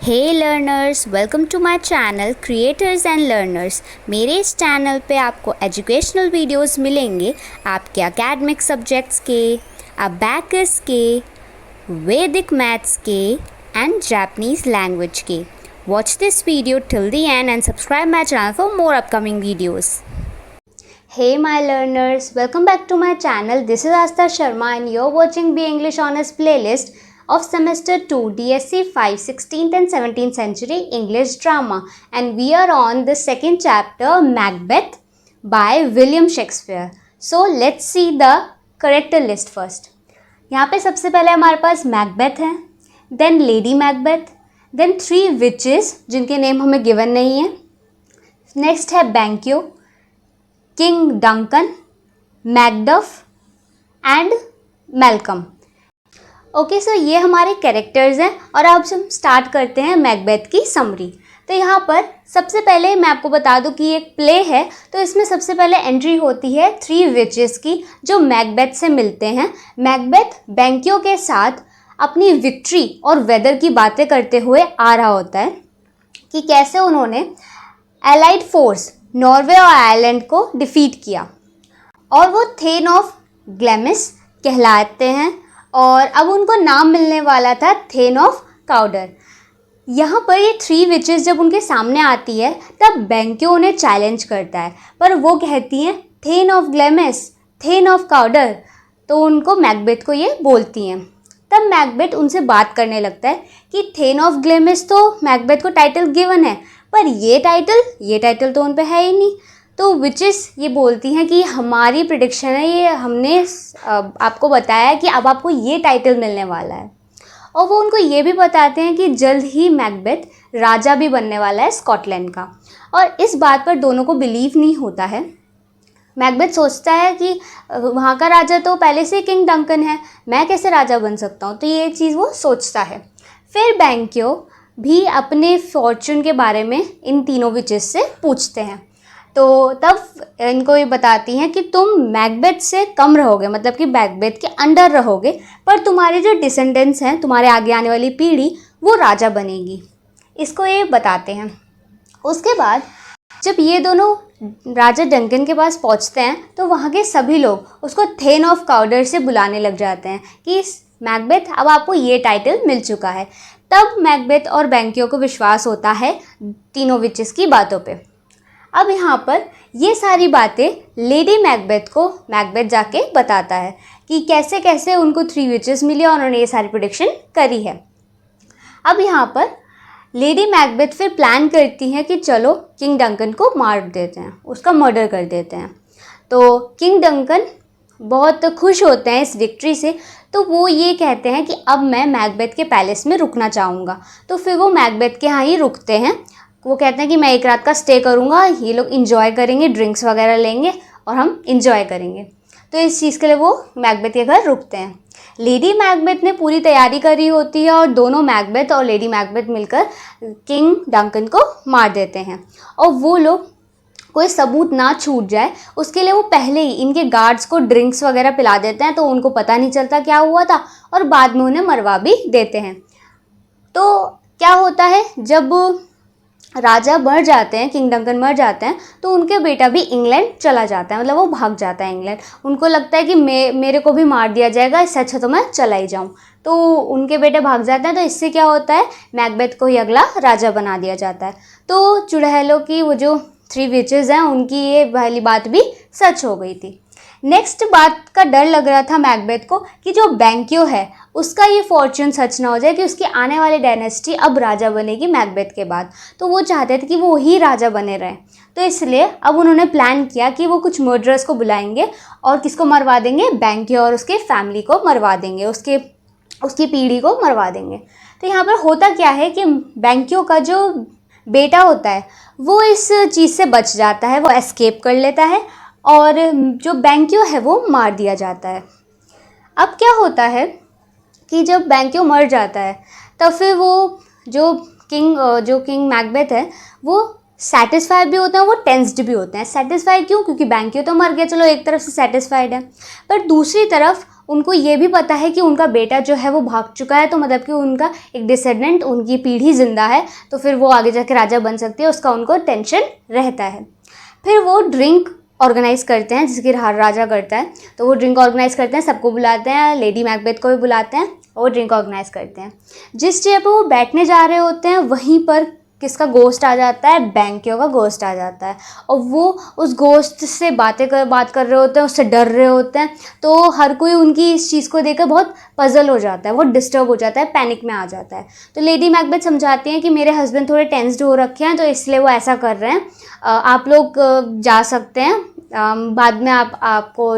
Hey learners, welcome to my channel creators and learners. मेरे इस channel पे आपको एजुकेशनल वीडियोस मिलेंगे आपके एकेडमिक सब्जेक्ट्स के, अबैकस के, वैदिक मैथ्स के एंड जापानीज़ लैंग्वेज के। Watch this video till the end and subscribe my channel for more upcoming videos. Hey my learners, welcome back to my channel. This is Astha Sharma and you're watching Be English Honors playlist of semester 2 DSC 5 16th and 17th century English drama, and we are on the second chapter Macbeth by William Shakespeare. So let's see the character list first. यहाँ पे सबसे पहले हमारे पास Macbeth है, then lady Macbeth, then 3 witches जिनके name हमें given नहीं है, नेक्स्ट है Banquo, king Duncan, Macduff and Malcolm. Okay so ये हमारे कैरेक्टर्स हैं और अब हम स्टार्ट करते हैं मैकबेथ की समरी। तो यहाँ पर सबसे पहले मैं आपको बता दूँ कि एक प्ले है, तो इसमें सबसे पहले एंट्री होती है 3 विचेस की जो मैकबेथ से मिलते हैं। मैकबेथ बैंक्यो के साथ अपनी विक्ट्री और वेदर की बातें करते हुए आ रहा होता है कि कैसे उन्होंने एलाइड फोर्स नॉर्वे और आयरलैंड को डिफीट किया और वो थेन ऑफ ग्लैमिस कहलाते हैं और अब उनको नाम मिलने वाला था थेन ऑफ काउडर। यहाँ पर ये 3 विचेस जब उनके सामने आती है तब बैंक्यो उन्हें चैलेंज करता है, पर वो कहती हैं थेन ऑफ ग्लैमिस, थेन ऑफ काउडर, तो उनको मैकबेथ को ये बोलती हैं। तब मैकबेथ उनसे बात करने लगता है कि थेन ऑफ ग्लैमिस तो मैकबेथ को टाइटल गिवन है, पर ये टाइटल तो उन पे है ही नहीं। तो विचेस ये बोलती हैं कि हमारी प्रेडिक्शन है, ये हमने आपको बताया है कि अब आपको ये टाइटल मिलने वाला है। और वो उनको ये भी बताते हैं कि जल्द ही मैकबेथ राजा भी बनने वाला है स्कॉटलैंड का। और इस बात पर दोनों को बिलीव नहीं होता है। मैकबेथ सोचता है कि वहाँ का राजा तो पहले से किंग डंकन है, मैं कैसे राजा बन सकता हूँ, तो ये चीज़ वो सोचता है। फिर बैंक्यो भी अपने फॉर्चून के बारे में इन तीनों विचेस से पूछते हैं, तो तब इनको ये बताती हैं कि तुम मैकबेथ से कम रहोगे, मतलब कि मैकबेथ के अंडर रहोगे, पर तुम्हारे जो डिसेंडेंट्स हैं, तुम्हारे आगे आने वाली पीढ़ी, वो राजा बनेगी। इसको ये बताते हैं। उसके बाद जब ये दोनों राजा डंकन के पास पहुंचते हैं तो वहाँ के सभी लोग उसको थेन ऑफ काउडर से बुलाने लग जाते हैं कि मैकबेथ अब आपको ये टाइटल मिल चुका है। तब मैकबेथ और बैंक्यो को विश्वास होता है तीनों विचेस की बातों पे। अब यहाँ पर ये सारी बातें लेडी मैकबेथ को मैकबेथ जाके बताता है कि कैसे कैसे उनको 3 विचेस मिली और उन्होंने ये सारी प्रेडिक्शन करी है। अब यहाँ पर लेडी मैकबेथ फिर प्लान करती हैं कि चलो किंग डंकन को मार देते हैं, उसका मर्डर कर देते हैं। तो किंग डंकन बहुत खुश होते हैं इस विक्ट्री से, तो वो ये कहते हैं कि अब मैं मैकबेथ के पैलेस में रुकना चाहूँगा। तो फिर वो मैकबेथ के यहाँ ही रुकते हैं। वो कहते हैं कि मैं एक रात का स्टे करूँगा, ये लोग इंजॉय करेंगे, ड्रिंक्स वगैरह लेंगे और हम इंजॉय करेंगे। तो इस चीज़ के लिए वो मैकबेथ के घर रुकते हैं। लेडी मैकबेथ ने पूरी तैयारी करी होती है और दोनों मैकबेथ और लेडी मैकबेथ मिलकर किंग डंकन को मार देते हैं। और वो लोग कोई सबूत ना छूट जाए उसके लिए वो पहले ही इनके गार्ड्स को ड्रिंक्स वगैरह पिला देते हैं, तो उनको पता नहीं चलता क्या हुआ था और बाद में उन्हें मरवा भी देते हैं। तो क्या होता है, जब राजा मर जाते हैं, किंग डंकन मर जाते हैं, तो उनके बेटा भी इंग्लैंड चला जाता है, मतलब वो भाग जाता है इंग्लैंड। उनको लगता है कि मेरे को भी मार दिया जाएगा, इससे अच्छा तो मैं चला ही जाऊँ। तो उनके बेटे भाग जाते हैं। तो इससे क्या होता है, मैकबेथ को ही अगला राजा बना दिया जाता है। तो चुड़ैलों की वो जो 3 विचेस हैं उनकी ये पहली बात भी सच हो गई थी। नेक्स्ट बात का डर लग रहा था मैकबेथ को कि जो बैंक्यो है उसका ये फॉर्च्यून सच ना हो जाए कि उसकी आने वाली डायनेस्टी अब राजा बनेगी मैकबेथ के बाद। तो वो चाहते थे कि वो ही राजा बने रहें। तो इसलिए अब उन्होंने प्लान किया कि वो कुछ मर्डरर्स को बुलाएंगे और किसको मरवा देंगे, बैंक्यो और उसके फैमिली को मरवा देंगे, उसकी पीढ़ी को मरवा देंगे। तो यहाँ पर होता क्या है कि बैंक्यो का जो बेटा होता है वो इस चीज़ से बच जाता है, वो एस्केप कर लेता है और जो बैंक्यो है वो मार दिया जाता है। अब क्या होता है कि जब बैंक्यो मर जाता है तब फिर वो जो किंग मैकबेथ है वो सेटिस्फाइड भी होते हैं, वो टेंस्ड भी होते हैं। सेटिस्फाइड क्यों? क्योंकि बैंक्यो तो मर गया, चलो एक तरफ से सेटिस्फाइड है, पर दूसरी तरफ उनको ये भी पता है कि उनका बेटा जो है वो भाग चुका है, तो मतलब कि उनका एक डिसेंडेंट, उनकी पीढ़ी ज़िंदा है, तो फिर वो आगे जाके राजा बन सकती है, उसका उनको टेंशन रहता है। फिर वो ड्रिंक ऑर्गेनाइज़ करते हैं, जिसकी राजा करता है। तो वो ड्रिंक ऑर्गेनाइज़ करते हैं, सबको बुलाते हैं, लेडी मैकबेथ को भी बुलाते हैं, और ड्रिंक ऑर्गेनाइज़ करते हैं। जिस जगह पर वो बैठने जा रहे होते हैं वहीं पर किसका गोश्त आ जाता है, बैंक्यो का गोश्त आ जाता है, और वो उस गोश्त से बात कर रहे होते हैं, उससे डर रहे होते हैं। तो हर कोई उनकी इस चीज़ को देखकर बहुत पजल हो जाता है, बहुत डिस्टर्ब हो जाता है, पैनिक में आ जाता है। तो लेडी मैकबेथ समझाती हैं कि मेरे हस्बैंड थोड़े टेंस्ड हो रखे हैं, तो इसलिए वो ऐसा कर रहे हैं, आप लोग जा सकते हैं, बाद में आपको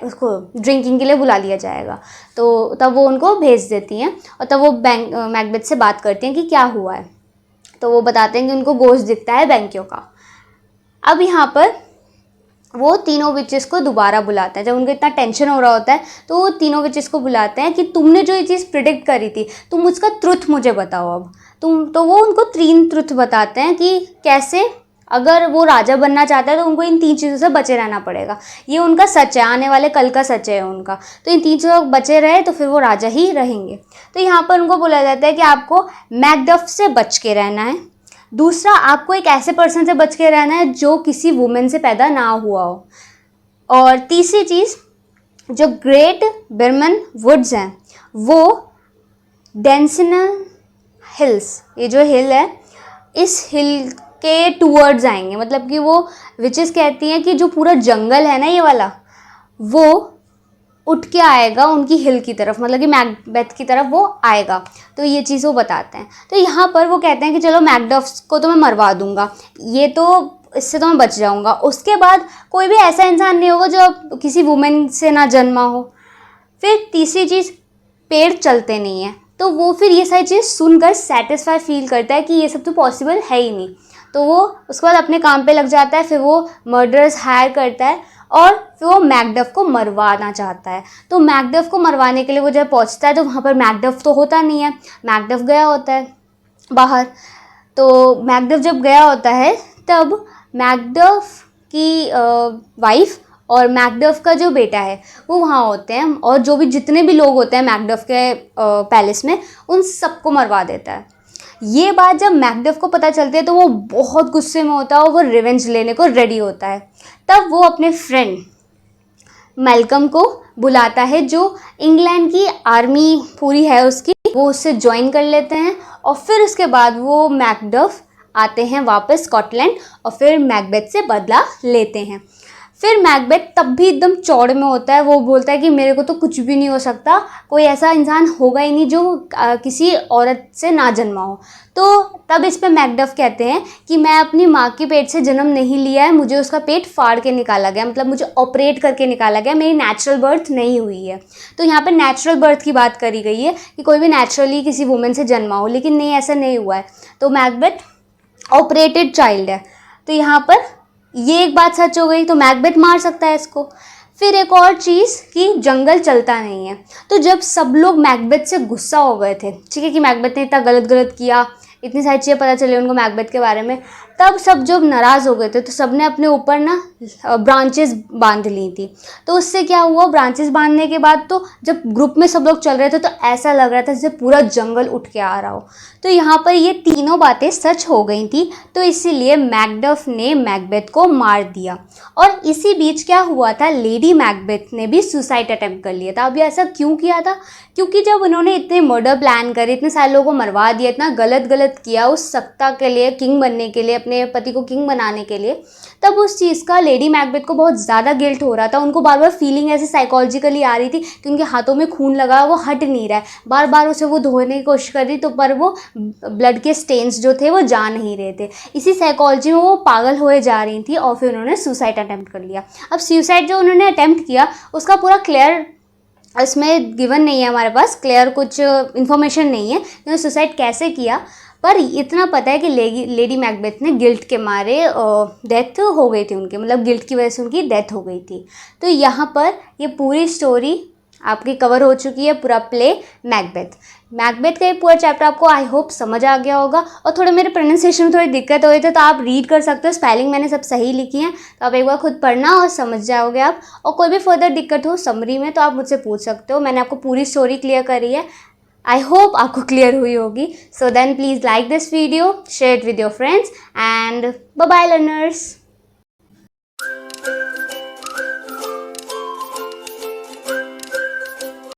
उसको ड्रिंकिंग के लिए बुला लिया जाएगा। तो तब वो उनको भेज देती हैं, और तब वो मैकबेथ से बात करती हैं कि क्या हुआ है। तो वो बताते हैं कि उनको गोश्त दिखता है बैंक्यो का। अब यहाँ पर वो तीनों विचेस को दोबारा बुलाते हैं। जब उनको इतना टेंशन हो रहा होता है तो वो तीनों विचेस को बुलाते हैं कि तुमने जो ये चीज़ प्रिडिक्ट करी थी, तुम उसका ट्रुथ मुझे बताओ अब। तो वो उनको 3 ट्रुथ बताते हैं कि कैसे अगर वो राजा बनना चाहता है तो उनको इन 3 चीज़ों से बचे रहना पड़ेगा। ये उनका सच है, आने वाले कल का सच है उनका। तो इन 3 चीज़ों बचे रहे तो फिर वो राजा ही रहेंगे। तो यहाँ पर उनको बोला जाता है कि आपको मैकडफ से बच के रहना है। दूसरा, आपको एक ऐसे पर्सन से बच के रहना है जो किसी वुमेन से पैदा ना हुआ हो। और तीसरी चीज़, जो ग्रेट बर्मन वुड्स हैं वो डेंसिनल हिल्स, ये जो हिल है, इस हिल के टूवर्ड्स आएंगे। मतलब कि वो विचेस कहती हैं कि जो पूरा जंगल है ना ये वाला, वो उठ के आएगा उनकी हिल की तरफ, मतलब कि मैकबेथ की तरफ वो आएगा। तो ये चीज़ वो बताते हैं। तो यहाँ पर वो कहते हैं कि चलो मैकडफ को तो मैं मरवा दूंगा, ये तो इससे तो मैं बच जाऊंगा। उसके बाद कोई भी ऐसा इंसान नहीं होगा जो किसी वुमेन से ना जन्मा हो। फिर तीसरी चीज़, पेड़ चलते नहीं हैं। तो वो फिर ये सारी चीज़ सुनकर सेटिस्फाई फील करता है कि ये सब तो पॉसिबल है ही नहीं। तो वो उसके बाद अपने काम पे लग जाता है। फिर वो मर्डरर्स हायर करता है और फिर वो मैकडफ को मरवाना चाहता है। तो मैकडफ को मरवाने के लिए वो जब पहुंचता है तो वहाँ पर मैकडफ तो होता नहीं है, मैकडफ गया होता है बाहर। तो मैकडफ जब गया होता है तब मैकडफ की वाइफ और मैकडफ का जो बेटा है वो वहाँ होते हैं, और जो भी जितने भी लोग होते हैं मैकडफ के पैलेस में, उन सबको मरवा देता है। ये बात जब मैकडफ को पता चलती है तो वो बहुत गुस्से में होता है और वो रिवेंज लेने को रेडी होता है। तब वो अपने फ्रेंड मैल्कम को बुलाता है, जो इंग्लैंड की आर्मी पूरी है उसकी, वो उससे ज्वाइन कर लेते हैं। और फिर उसके बाद वो मैकडफ आते हैं वापस स्कॉटलैंड और फिर मैकबेथ से बदला लेते हैं। फिर मैकबेथ तब भी एकदम चौड़ में होता है। वो बोलता है कि मेरे को तो कुछ भी नहीं हो सकता, कोई ऐसा इंसान होगा ही नहीं जो किसी औरत से ना जन्मा हो। तो तब इस पे मैकडफ कहते हैं कि मैं अपनी माँ के पेट से जन्म नहीं लिया है, मुझे उसका पेट फाड़ के निकाला गया, मतलब मुझे ऑपरेट करके निकाला गया, मेरी नेचुरल बर्थ नहीं हुई है। तो यहाँ पर नेचुरल बर्थ की बात करी गई है कि कोई भी नेचुरली किसी वुमेन से जन्मा हो, लेकिन नहीं, ऐसा नहीं हुआ है। तो मैकबेथ ऑपरेटेड चाइल्ड है। तो यहाँ पर ये एक बात सच हो गई, तो मैकबेथ मार सकता है इसको। फिर एक और चीज़ कि जंगल चलता नहीं है। तो जब सब लोग मैकबेथ से गुस्सा हो गए थे, ठीक है, कि मैकबेथ ने इतना गलत किया, इतनी सारी चीज़ें पता चली उनको मैकबेथ के बारे में, तब सब जब नाराज़ हो गए थे तो सब ने अपने ऊपर ना ब्रांचेस बांध ली थी। तो उससे क्या हुआ, ब्रांचेस बांधने के बाद तो जब ग्रुप में सब लोग चल रहे थे तो ऐसा लग रहा था जैसे पूरा जंगल उठ के आ रहा हो। तो यहाँ पर ये तीनों बातें सच हो गई थी, तो इसीलिए मैकडफ ने मैकबेथ को मार दिया। और इसी बीच क्या हुआ था, लेडी मैकबेथ ने भी सुसाइड अटेम्प्ट कर लिया था। अब ये ऐसा क्यों किया था, क्योंकि जब उन्होंने इतने मर्डर प्लान करे, इतने सारे लोगों को मरवा दिया, इतना गलत किया उस सत्ता के लिए, किंग बनने के लिए, अपने पति को किंग बनाने के लिए, तब उस चीज़ का लेडी मैकबेथ को बहुत ज़्यादा गिल्ट हो रहा था। उनको बार बार फीलिंग ऐसे साइकोलॉजिकली आ रही थी कि उनके हाथों में खून लगा, वो हट नहीं रहा है, बार बार उसे वो धोने की कोशिश कर रही, तो पर वो ब्लड के स्टेन्स जो थे वो जा नहीं रहे थे। इसी साइकोलॉजी में वो पागल होए जा रही थी और फिर उन्होंने सुसाइड अटेम्प्ट कर लिया। अब सुसाइड जो उन्होंने अटेम्प्ट किया उसका पूरा क्लियर इसमें गिवन नहीं है, हमारे पास क्लियर कुछ इन्फॉर्मेशन नहीं है उन्होंने सुसाइड कैसे किया, पर इतना पता है कि लेडी मैकबेथ ने गिल्ट के मारे डेथ हो गई थी उनकी, मतलब गिल्ट की वजह से उनकी डेथ हो गई थी। तो यहाँ पर ये पूरी स्टोरी आपकी कवर हो चुकी है पूरा प्ले मैकबेथ। मैकबेथ का ये पूरा चैप्टर आपको आई होप समझ आ गया होगा। और थोड़े मेरे प्रोनाउंसिएशन में थोड़ी दिक्कत हुई थी तो आप रीड कर सकते हो, स्पेलिंग मैंने सब सही लिखी है, तो आप एक बार खुद पढ़ना और समझ जाओगे आप। और कोई भी फर्दर दिक्कत हो समरी में तो आप मुझसे पूछ सकते हो, मैंने आपको पूरी स्टोरी क्लियर करी है। आई होप आपको क्लियर हुई होगी। So then please like this video, share it with your friends and bye bye learners.